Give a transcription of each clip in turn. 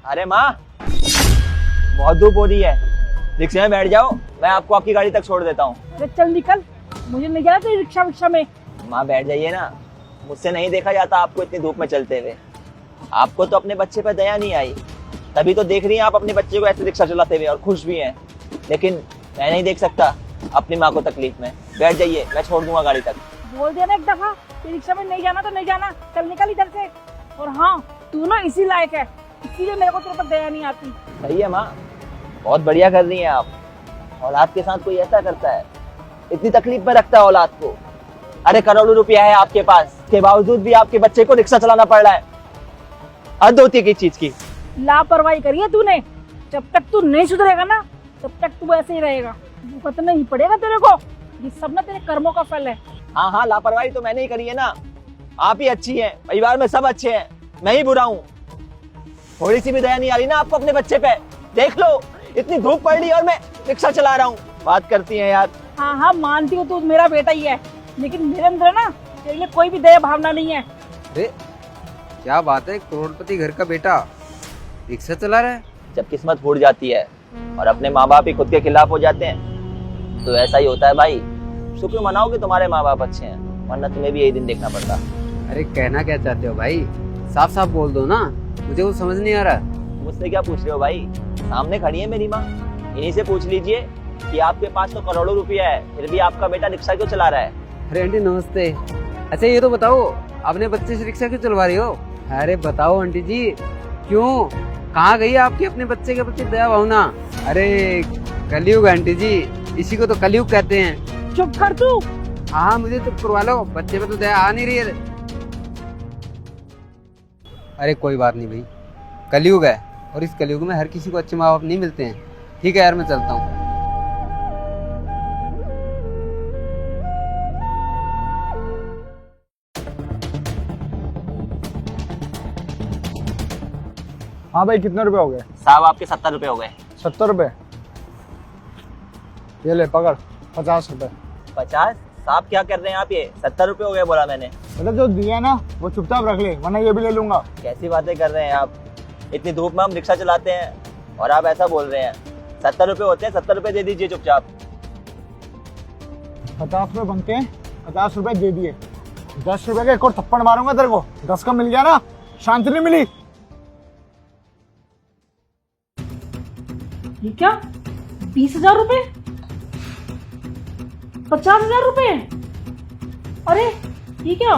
अरे माँ, बहुत धूप हो रही है, रिक्शे में बैठ जाओ, मैं आपको आपकी गाड़ी तक छोड़ देता हूँ। अरे चल निकल, मुझे नहीं जाना तेरी रिक्शा विक्शा में। माँ बैठ जाइए ना, मुझसे नहीं देखा जाता आपको इतनी धूप में चलते हुए। आपको तो अपने बच्चे पर दया नहीं आई, तभी तो देख रही हैं आप अपने बच्चे को ऐसे रिक्शा चलाते हुए और खुश भी हैं। लेकिन मैं नहीं देख सकता अपनी माँ को तकलीफ में। बैठ जाइए, मैं छोड़ दूंगा गाड़ी तक। बोल दिया ना एक दफा, तेरी रिक्शा में नहीं जाना तो नहीं जाना, चल निकल इधर से। और हाँ, तू ना इसी लायक है, इसीलिए मेरे को तेरे पर दया नहीं आती। सही है माँ, बहुत बढ़िया कर रही हैं आप। औलाद के साथ कोई ऐसा करता है, इतनी तकलीफ में रखता है औलाद को। अरे करोड़ों रुपया है आपके पास, के बावजूद भी आपके बच्चे को रिक्शा चलाना पड़ रहा है। हद होती है किस चीज की। लापरवाही करी है तूने। जब तक तू नहीं सुधरेगा ना, तब तक तू ऐसे ही रहेगा। भुगतना ही पड़ेगा तेरे को। ये सब ना तेरे कर्मों का फल है। हाँ हाँ, लापरवाही तो मैंने ही करी है ना। आप ही अच्छी हैं, परिवार में सब अच्छे हैं, मैं ही बुरा हूँ। थोड़ी सी भी दया नहीं आ रही ना आपको अपने बच्चे पे। देख लो, इतनी धूप पड़ रही है और मैं रिक्शा चला रहा हूँ। बात करती हैं यार। हाँ हाँ, मानती हूँ तू मेरा बेटा ही है, लेकिन मेरे अंदर ना तेरे लिए कोई भी दया भावना नहीं है। अरे क्या बात है, करोड़पति घर का बेटा रिक्शा चला रहा है। जब किस्मत फूट जाती है और अपने माँ बाप ही खुद के खिलाफ हो जाते हैं तो ऐसा ही होता है भाई। शुक्र मनाओ कि तुम्हारे माँ बाप अच्छे हैं, वरना तुम्हें भी यही दिन देखना पड़ता। अरे कहना क्या चाहते हो भाई, साफ साफ बोल दो ना, मुझे वो समझ नहीं आ रहा। मुझसे क्या पूछ रहे हो भाई, सामने खड़ी है मेरी माँ, इन्हीं से पूछ लीजिए कि आपके पास तो करोड़ों रुपया है, फिर भी आपका बेटा रिक्शा क्यों चला रहा है। अरे आंटी नमस्ते। अच्छा ये तो बताओ, अपने बच्चे से रिक्शा क्यों चलवा रही हो? अरे बताओ आंटी जी, क्यों, कहाँ गई आपकी अपने बच्चे के प्रति दया भावना? अरे कलयुग आंटी जी, इसी को तो कलयुग कहते हैं। चुप कर तू। हाँ मुझे चुप करवा लो, बच्चे पे तो दया आ नहीं रही है। अरे कोई बात नहीं भाई, कलयुग है और इस कलयुग में हर किसी को अच्छे माँ बाप नहीं मिलते हैं। ठीक है यार, मैं चलता हूँ। हाँ भाई, कितने रुपए हो गए? साहब आपके 70 रुपए हो गए। 70 रुपए? ये ले पकड़, 50 रुपए। 50? साहब क्या कर रहे हैं आप, ये 70 रुपए हो गए बोला मैंने। मतलब जो दिया ना वो चुपचाप रख ले, वरना ये भी ले लूंगा। कैसी बातें कर रहे हैं आप, इतनी धूप में हम रिक्शा चलाते हैं और आप ऐसा बोल रहे हैं। 70 रुपए होते हैं, 70 रुपए दे दीजिए चुपचाप। 50 रुपए बनते हैं, 50 रुपए दे दिए। 10 रुपए का एक और थप्पड़ मारूंगा तेरे को। 10 का मिल गया ना, शांति नहीं मिली। ये क्या, 20,000 रुपए, 50,000 रुपए? अरे ये क्या,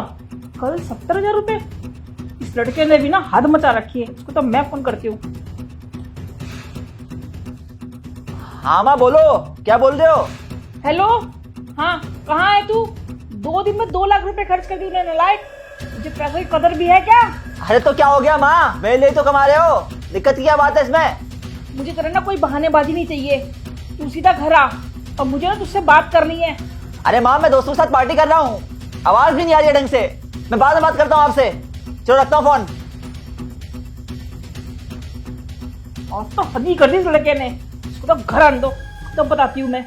कल 70,000 रुपए? इस लड़के ने भी ना हद मचा रखी है। इसको तो मैं फोन करती हूँ। हाँ माँ बोलो, क्या बोल रहे हो? हेलो, हाँ कहाँ है तू? 2 दिन में 2 लाख रुपए खर्च कर दी उन्होंने। लायक मुझे पैसे की कदर भी है क्या? अरे तो क्या हो गया माँ, मेरे लिए तो कमा रहे हो, दिक्कत की क्या बात है इसमें? मुझे तेरा ना कोई बहानेबाजी नहीं चाहिए, तू सीधा घर आ और मुझे ना तुझसे बात करनी है। अरे माँ, मैं दोस्तों के साथ पार्टी कर रहा हूँ, आवाज भी नहीं आ रही है ढंग से। मैं बाद में बात करता हूँ आपसे, चलो रखता हूँ फोन। और तो हद ही कर दी इस लड़के ने। इसको तो घर आने दो, तब बताती हूँ मैं।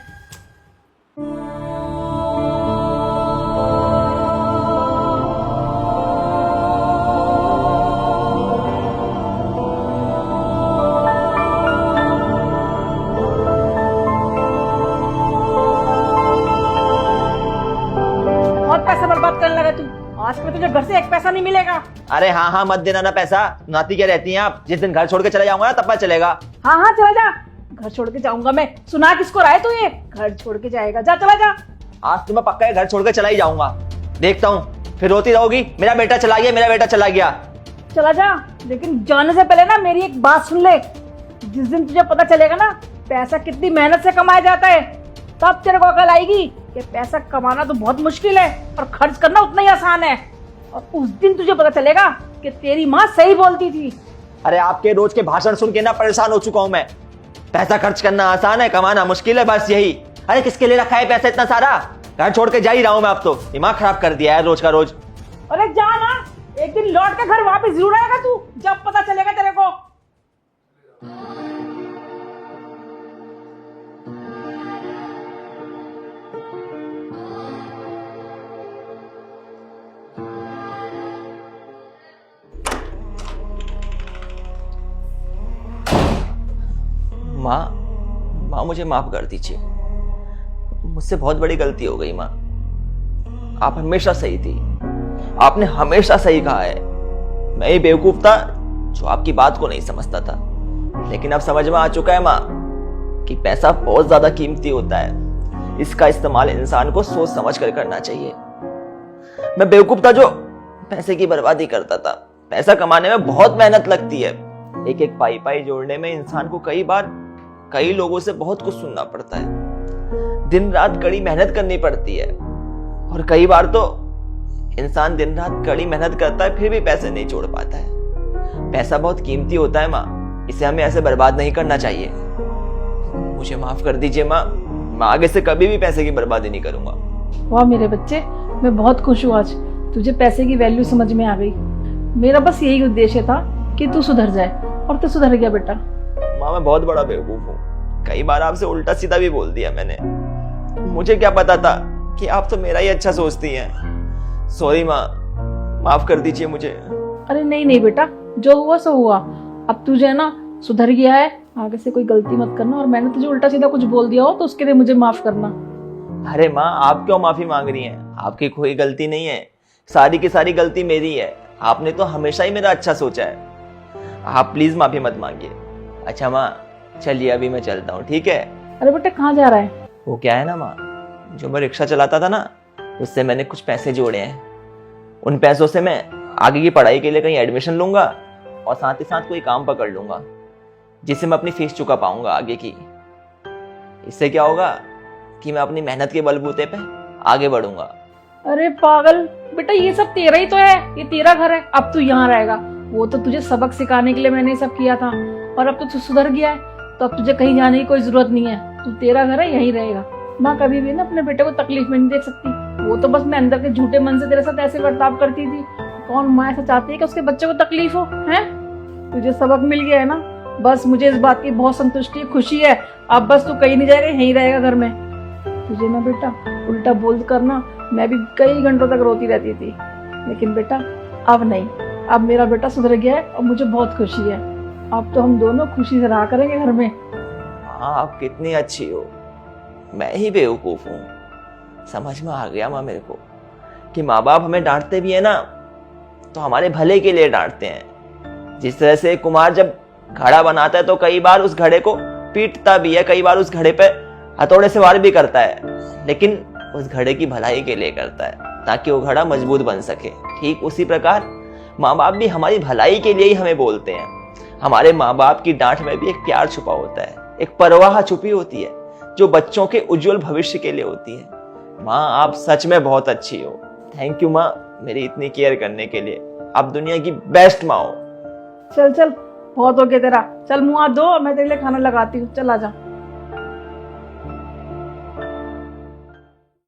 पैसा बर्बाद करने लगा तू। आज में तुझे घर से एक पैसा नहीं मिलेगा। अरे हाँ हाँ, मत देना ना पैसा, नाती क्या रहती हैं आप। जिस दिन घर छोड़ के चले जाऊंगा ना तब पता चलेगा। हाँ हाँ चला जा, घर छोड़ के जाऊंगा मैं। सुना किसको रहा है तू, ये घर छोड़ के जाएगा? जा चला जा। आज तो मैं पक्का घर छोड़ के चला ही जाऊंगा। देखता हूँ फिर रोती रहोगी, मेरा बेटा चला गया, मेरा बेटा चला गया। चला जा, लेकिन जाने से पहले ना मेरी एक बात सुन ले। जिस दिन तुझे पता चलेगा ना पैसा कितनी मेहनत से कमाया जाता है, तब तेरे को अकल आएगी कि पैसा कमाना तो बहुत मुश्किल है और खर्च करना उतना ही आसान है। और उस दिन तुझे पता चलेगा कि तेरी माँ सही बोलती थी। अरे आपके रोज के भाषण सुन के ना परेशान हो चुका हूं मैं। पैसा खर्च करना आसान है, कमाना मुश्किल है, बस यही। अरे किसके लिए रखा है पैसा इतना सारा? घर छोड़ के जा ही रहा हूं मैं, अब तो दिमाग खराब कर दिया है रोज का रोज। अरे जा ना, एक दिन लौट के घर वापस जरूर आएगा तू, जब पता चलेगा तेरे को। माँ माँ मुझे माफ कर दीजिए, मुझसे बहुत बड़ी गलती हो गई माँ। आप हमेशा सही थी, आपने हमेशा सही कहा है। मैं ही बेवकूफ था जो आपकी बात को नहीं समझता था, लेकिन अब समझ में आ चुका है माँ कि पैसा बहुत ज्यादा कीमती होता है। इसका इस्तेमाल इंसान को सोच समझ कर करना चाहिए। मैं बेवकूफ था जो पैसे की बर्बादी करता था। पैसा कमाने में बहुत मेहनत लगती है। एक एक पाई पाई जोड़ने में इंसान को कई बार कई लोगों से बहुत कुछ सुनना पड़ता है। दिन रात कड़ी मेहनत करनी पड़ती है, और कई बार तो इंसान दिन रात कड़ी मेहनत करता है फिर भी पैसे नहीं जोड़ पाता है। पैसा बहुत कीमती होता है माँ, इसे हमें ऐसे बर्बाद नहीं करना चाहिए। मुझे माफ कर दीजिए माँ, मैं आगे से कभी भी पैसे की बर्बादी नहीं करूंगा। वाह मेरे बच्चे, मैं बहुत खुश हूँ आज तुझे पैसे की वैल्यू समझ में आ गई। मेरा बस यही उद्देश्य था कि तू सुधर जाए, और तू सुधर गया बेटा। माँ मैं बहुत बड़ा बेवकूफ हूँ, कई बार आपसे उल्टा सीधा भी बोल दिया मैंने। मुझे क्या पता था कि आप तो मेरा ही अच्छा सोचती हैं। सॉरी माँ, माफ कर दीजिए मुझे। अरे नहीं नहीं बेटा, जो हुआ सो हुआ। अब तुझे ना सुधर गया है, आगे से कोई गलती मत करना, और मैंने तुझे उल्टा सीधा कुछ बोल दिया हो तो उसके लिए मुझे माफ करना। अरे माँ आप क्यों माफी मांग रही हैं? आपकी कोई गलती नहीं है, सारी की सारी गलती मेरी है। आपने तो हमेशा ही मेरा अच्छा सोचा है। आप प्लीज माफी मत मांगिए। अच्छा माँ चलिए अभी मैं चलता हूँ, ठीक है? अरे बेटा कहाँ जा रहा है? वो क्या है ना माँ, जो मैं रिक्शा चलाता था ना, उससे मैंने कुछ पैसे जोड़े हैं। उन पैसों से मैं आगे की पढ़ाई के लिए कहीं एडमिशन लूंगा, और साथ ही साथ कोई काम पकड़ लूंगा जिससे मैं अपनी फीस चुका पाऊंगा आगे की। इससे क्या होगा कि मैं अपनी मेहनत के बलबूते पे आगे बढ़ूंगा। अरे पागल बेटा, ये सब तेरा ही तो है, ये तेरा घर है। अब तू यहाँ रहेगा। वो तो तुझे सबक सिखाने के लिए मैंने ये सब किया था, और अब तो तू सुधर गया है, तो अब तुझे कहीं जाने की कोई जरूरत नहीं है। तू तेरा घर है, यहीं रहेगा। माँ कभी भी ना अपने बेटे को तकलीफ में नहीं देख सकती। वो तो बस मैं अंदर के झूठे मन से तेरे साथ ऐसे बर्ताव करती थी। कौन माँ ऐसा चाहती है कि उसके बच्चे को तकलीफ हो? है तुझे सबक मिल गया है ना, बस मुझे इस बात की बहुत संतुष्टि खुशी है। अब बस तू कहीं नहीं जाएगा, यहीं रहेगा घर में। तुझे ना बेटा उल्टा बोल कर ना मैं भी कई घंटों तक रोती रहती थी, लेकिन बेटा अब नहीं। अब मेरा बेटा सुधर गया है और मुझे बहुत खुशी है। अब तो हम दोनों खुशी से रहा करेंगे घर में। हाँ आप कितनी अच्छी हो, मैं ही बेवकूफ हूँ। समझ में आ गया माँ मेरे को कि माँ बाप हमें डांटते भी है ना तो हमारे भले के लिए डांटते हैं। जिस तरह से कुम्हार जब घड़ा बनाता है तो कई बार उस घड़े को पीटता भी है, कई बार उस घड़े पे हथौड़े से वार भी करता है, लेकिन उस घड़े की भलाई के लिए करता है ताकि वो घड़ा मजबूत बन सके। ठीक उसी प्रकार माँ बाप भी हमारी भलाई के लिए ही हमें बोलते हैं। हमारे माँ बाप की डांट में भी एक प्यार छुपा होता है, एक परवाह छुपी होती है जो बच्चों के उज्जवल भविष्य के लिए होती है। माँ आप सच में बहुत अच्छी हो। थैंक यू माँ मेरी इतनी केयर करने के लिए। आप दुनिया की बेस्ट माँ हो। चल चल बहुत हो गया तेरा, चल मुंह हाथ धो, मैं तेरे लिए खाना लगाती हूँ। चल आ जा।